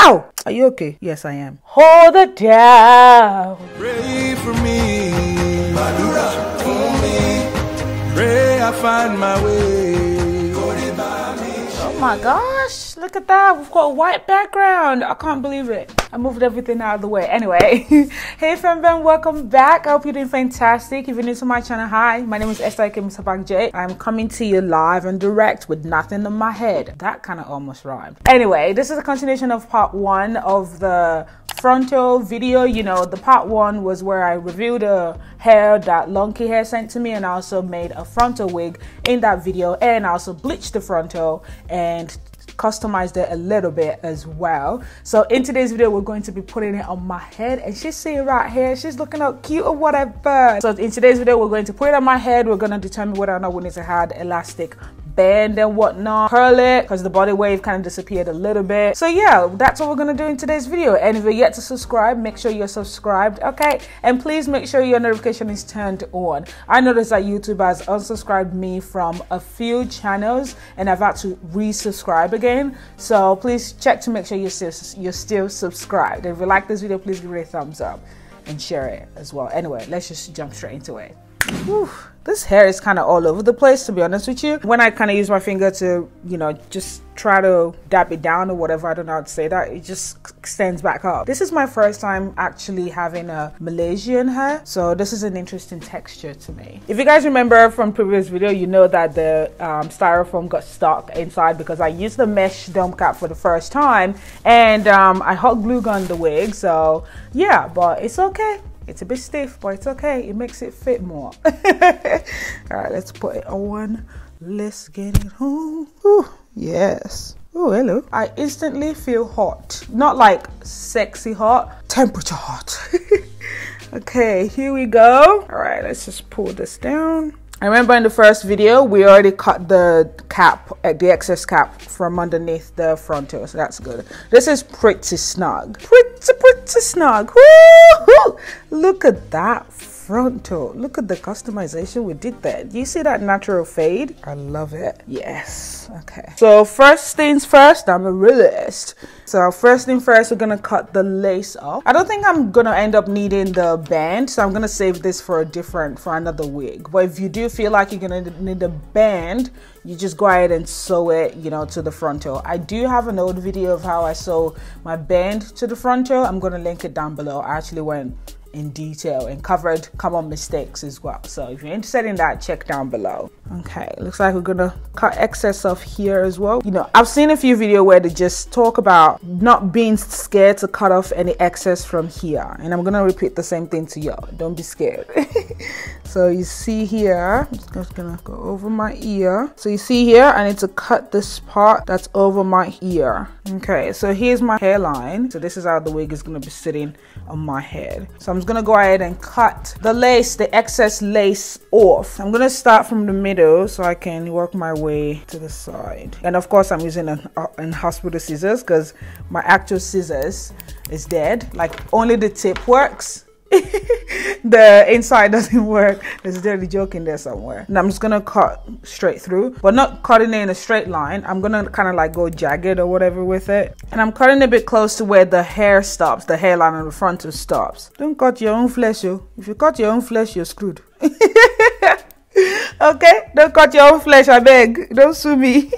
Ow! Are you okay? Yes, I am. Hold it down. Pray for me. For me. Pray I find my way. Oh my gosh, look at that. We've got a white background. I can't believe it. I moved everything out of the way. Anyway, hey FamBam, welcome back. I hope you're doing fantastic. If you're new to my channel, hi. My name is MsTopacJay. I'm coming to you live and direct with nothing in my head. That kind of almost rhymed. Anyway, this is a continuation of part 1 of the frontal video. You know, the part 1 was where I reviewed a hair that Longqihair sent to me, and I also made a frontal wig in that video, and I also bleached the frontal and customized it a little bit as well. So in today's video, we're going to be putting it on my head, and she's sitting right here. She's looking up cute or whatever. So in today's video, we're going to put it on my head. We're going to determine whether or not we need to add elastic band and whatnot, curl it because the body wave kind of disappeared a little bit. So yeah, that's what we're gonna do in today's video. And if you're yet to subscribe, make sure you're subscribed, okay? And please make sure your notification is turned on. I noticed that YouTube has unsubscribed me from a few channels, and I've had to resubscribe again. So please check to make sure you're still subscribed. If you like this video, please give it a thumbs up and share it as well. Anyway, let's just jump straight into it. Whew. This hair is kind of all over the place, to be honest with you. When I kind of use my finger to, you know, just try to dab it down or whatever, I don't know how to say that, it just extends back up. This is my first time actually having a Malaysian hair, so this is an interesting texture to me. If you guys remember from previous video, you know that the styrofoam got stuck inside because I used the mesh dome cap for the first time, and I hot glue gunned the wig. So yeah, but it's okay. It's a bit stiff, but it's okay. It makes it fit more. All right, let's put it on. Let's get it home. Ooh, yes. Oh, hello. I instantly feel hot. Not like sexy hot, temperature hot. Okay, here we go. All right, let's just pull this down. I remember in the first video, we already cut the cap, the excess cap from underneath the frontal, so that's good. This is pretty snug. Pretty snug. Woo-hoo! Look at that frontal. Look at the customization we did there. Do you see that natural fade? I love it. Yes. Okay. So first things first, I'm a realist. So first thing first, we're gonna cut the lace off. I don't think I'm gonna end up needing the band, so I'm gonna save this for another wig. But if you do feel like you're gonna need a band, you just go ahead and sew it, you know, to the frontal. I do have an old video of how I sew my band to the frontal. I'm gonna link it down below. I actually went in detail and covered common mistakes as well. So if you're interested in that, check down below. Okay, looks like we're gonna cut excess off here as well. You know, I've seen a few videos where they just talk about not being scared to cut off any excess from here, and I'm gonna repeat the same thing to y'all. Don't be scared. So you see here, I'm just gonna go over my ear. So you see here, I need to cut this part that's over my ear. Okay, so here's my hairline. So this is how the wig is gonna be sitting on my head. So I'm just gonna go ahead and cut the lace, the excess lace off. I'm gonna start from the middle so I can work my way to the side. And of course I'm using an hospital scissors because my actual scissors is dead. Like only the tip works. The inside doesn't work. There's a dirty joke in there somewhere. And I'm just gonna cut straight through, but not cutting it in a straight line. I'm gonna kind of like go jagged or whatever with it, and I'm cutting a bit close to where the hair stops, the hairline on the frontal stops. Don't cut your own flesh, yo. If you cut your own flesh, you're screwed. Okay, don't cut your own flesh, I beg. Don't sue me.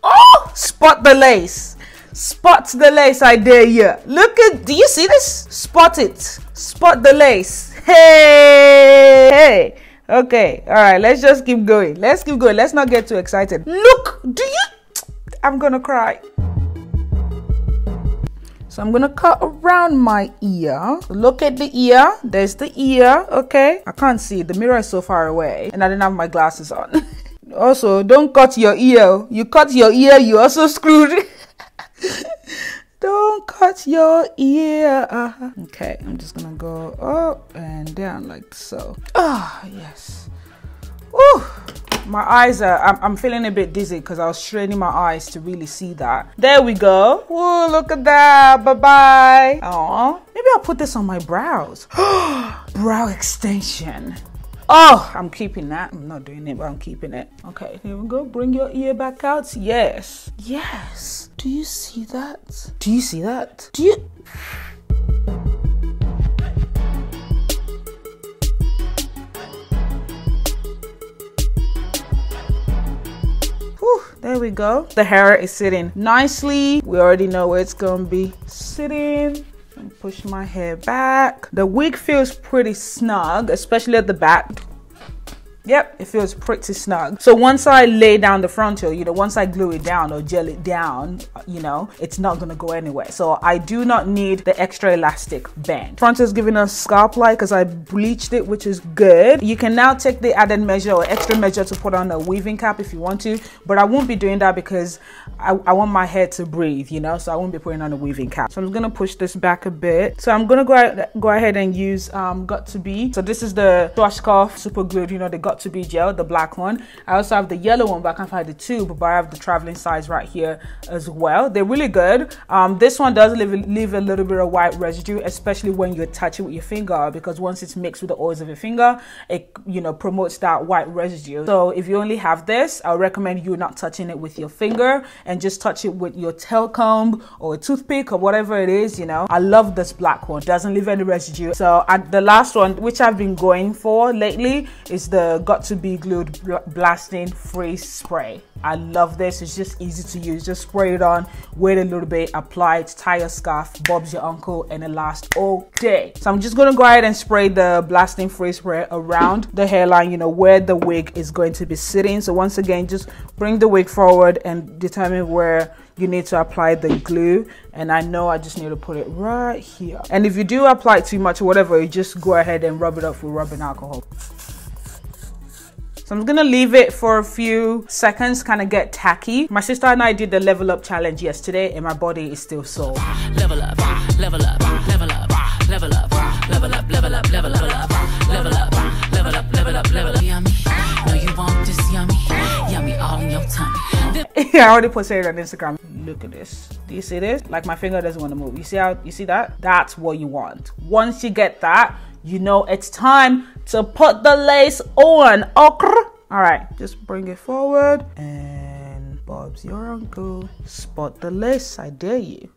Oh, spot the lace. Spot the lace, I dare you. Look at, do you see this? Spot it. Spot the lace. Hey, hey. Okay, all right, let's just keep going. Let's keep going. Let's not get too excited. Look, do you? I'm gonna cry. So I'm gonna cut around my ear. Look at the ear. There's the ear, okay? I can't see. The mirror is so far away, and I didn't have my glasses on. Also, don't cut your ear. You cut your ear, you also screwed. Don't cut your ear. Okay, I'm just gonna go up and down like so. Ah, yes. Woo! My eyes are, I'm feeling a bit dizzy because I was straining my eyes to really see that. There we go. Whoa, look at that. Bye-bye. Aw. Maybe I'll put this on my brows. Brow extension. Oh, I'm keeping that. I'm not doing it, but I'm keeping it. Okay, here we go. Bring your ear back out. Yes. Yes. Do you see that? Do you see that? Do you? Whew, there we go. The hair is sitting nicely. We already know where it's gonna be sitting. And push my hair back. The wig feels pretty snug, especially at the back. Yep, it feels pretty snug. So once I lay down the frontal, you know, once I glue it down or gel it down, you know, it's not gonna go anywhere. So I do not need the extra elastic band. Frontal is giving us scalp light because I bleached it, which is good. You can now take the added measure or extra measure to put on a weaving cap if you want to, but I won't be doing that because I want my hair to breathe, you know, so I won't be putting on a weaving cap. So I'm gonna push this back a bit. So I'm gonna go ahead and use Got To Be. So this is the Schwarzkopf super glued, you know, the Got To Be gel, the black one. I also have the yellow one, but I can't find the tube, but I have the traveling size right here as well. They're really good. This one does leave a little bit of white residue, especially when you touch it with your finger, because once it's mixed with the oils of your finger, it, you know, promotes that white residue. So if you only have this, I would recommend you not touching it with your finger and just touch it with your tail comb or a toothpick or whatever it is, you know. I love this black one. It doesn't leave any residue. So the last one, which I've been going for lately, is the Got To Be Glued Blasting Freeze Spray. I love this. It's just easy to use. Just spray it on, wait a little bit, apply it, tie your scarf, Bob's your uncle, and it lasts all day. So I'm just gonna go ahead and spray the Blasting Freeze Spray around the hairline, you know, where the wig is going to be sitting. So once again, just bring the wig forward and determine where you need to apply the glue. And I know I just need to put it right here. And if you do apply too much or whatever, you just go ahead and rub it off with rubbing alcohol. So I'm gonna leave it for a few seconds, kind of get tacky. My sister and I did the level up challenge yesterday and my body is still sore. Level up, level up, level up, level up, level up, level up, level up, level up, level up, level up, level up. Yummy. No, you want this yummy, yummy all in your tummy. Yeah, I already posted it on Instagram. Look at this. Do you see this? Like my finger doesn't want to move. You see how, you see that? That's what you want. Once you get that, you know it's time to put the lace on. Okay. All right, just bring it forward and Bob's your uncle. Spot the lace, I dare you.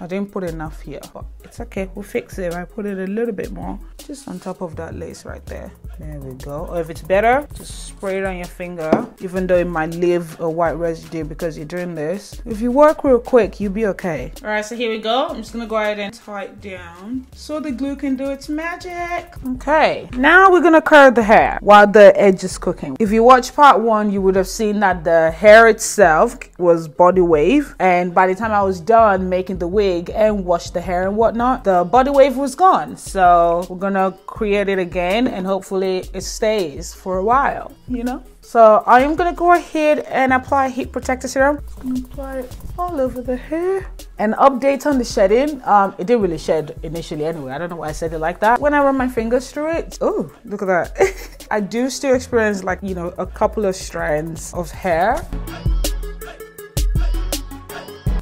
I didn't put enough here, but it's okay, we'll fix it. I put it a little bit more, just on top of that lace right there. There we go. Or if it's better, just spray it on your finger, even though it might leave a white residue because you're doing this. If you work real quick, you'll be okay. All right, so here we go. I'm just gonna go ahead and tie it down so the glue can do its magic. Okay, now we're gonna curl the hair while the edge is cooking. If you watch part 1, you would have seen that the hair itself was body wave, and by the time I was done making the wig and washed the hair and whatnot, the body wave was gone. So we're gonna create it again and hopefully it stays for a while, you know. So I am gonna go ahead and apply heat protector serum. Apply it all over the hair. An update on the shedding. It didn't really shed initially anyway. I don't know why I said it like that. When I run my fingers through it, oh, look at that. I do still experience, like, you know, a couple of strands of hair.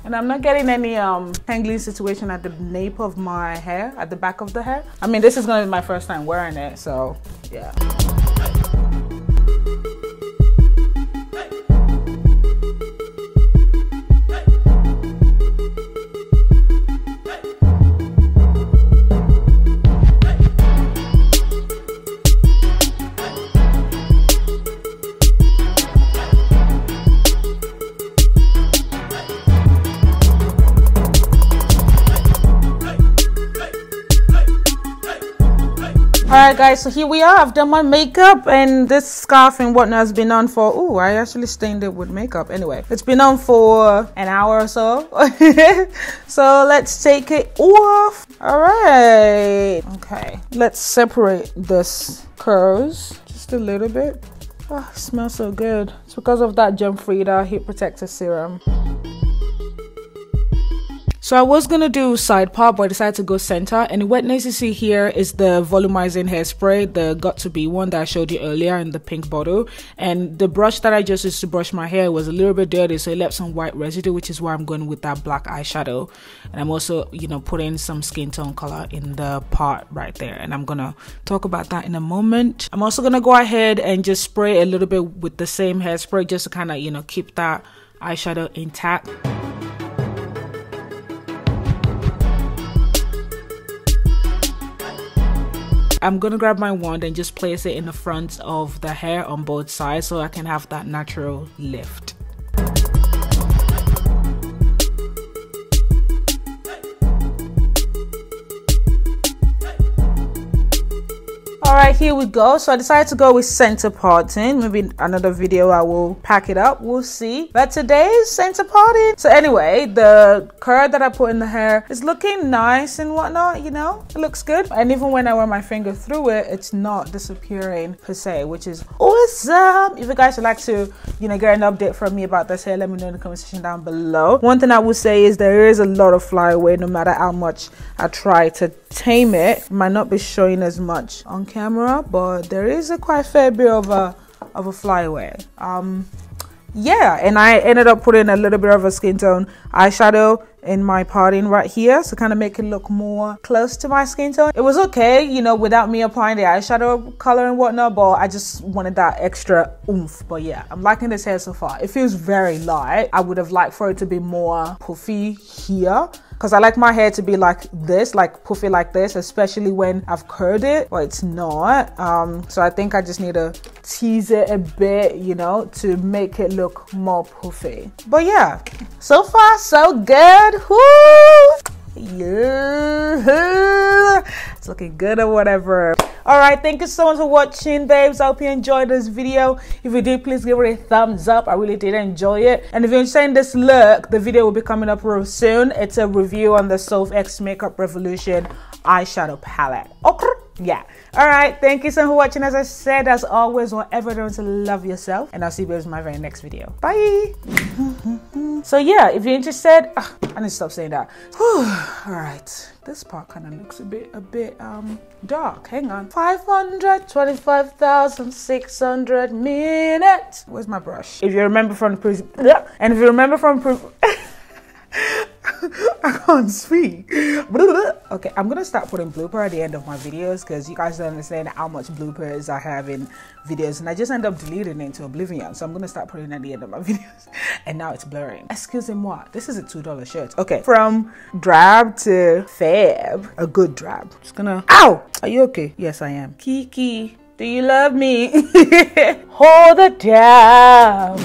And I'm not getting any tangling situation at the nape of my hair, at the back of the hair. I mean, this is gonna be my first time wearing it, so yeah. Alright guys, so here we are. I've done my makeup and this scarf and whatnot has been on for, oh, I actually stained it with makeup. Anyway, it's been on for an hour or so. So let's take it off. Alright. Okay, let's separate this curls just a little bit. Oh, it smells so good. It's because of that Jump Frida Heat Protector Serum. So I was gonna do side part, but I decided to go center. And the wetness you see here is the volumizing hairspray, the Got To Be one that I showed you earlier in the pink bottle. And the brush that I just used to brush my hair was a little bit dirty, so it left some white residue, which is why I'm going with that black eyeshadow. And I'm also, you know, putting some skin tone color in the part right there, and I'm gonna talk about that in a moment. I'm also gonna go ahead and just spray a little bit with the same hairspray just to kind of, you know, keep that eyeshadow intact. I'm gonna grab my wand and just place it in the front of the hair on both sides so I can have that natural lift. Alright, here we go. So I decided to go with center parting. Maybe another video I will pack it up, we'll see. But today's center parting. So anyway, the curl that I put in the hair is looking nice and whatnot, you know, it looks good. And even when I run my finger through it, it's not disappearing per se, which is awesome. If you guys would like to, you know, get an update from me about this hair, let me know in the comment section down below. One thing I will say is there is a lot of flyaway no matter how much I try to tame it. It might not be showing as much on camera, but there is a quite fair bit of a flyaway. Yeah, and I ended up putting a little bit of a skin tone eyeshadow in my parting right here to kind of make it look more close to my skin tone. It was okay, you know, without me applying the eyeshadow color and whatnot, but I just wanted that extra oomph. But yeah, I'm liking this hair so far. It feels very light. I would have liked for it to be more puffy here, because I like my hair to be like this, like puffy like this, especially when I've curled it, but it's not. So I think I just need to tease it a bit, you know, to make it look more puffy. But yeah, so far so good. Woo! Yeah, it's looking good or whatever. All right, thank you so much for watching, babes. I hope you enjoyed this video. If you did, please give it a thumbs up. I really did enjoy it. And if you're enjoying this look, the video will be coming up real soon. It's a review on the Soft X Makeup Revolution eyeshadow palette. Okay, yeah. All right, thank you so much for watching. As I said, as always, whatever you're doing, to love yourself, and I'll see you guys in my very next video. Bye. So yeah, if you're interested, I need to stop saying that. All right, this part kind of looks a bit dark. Hang on. 525,600 minutes. Where's my brush? If you remember from the previous, and if you remember from I can't speak. Okay, I'm gonna start putting blooper at the end of my videos because you guys don't understand how much bloopers I have in videos, and I just end up deleting it into oblivion. So I'm gonna start putting it at the end of my videos, and now it's blurring. Excusez-moi, this is a $2 shirt. Okay, from drab to fab, a good drab. Just gonna. Ow! Are you okay? Yes, I am. Kiki, do you love me? Hold it down.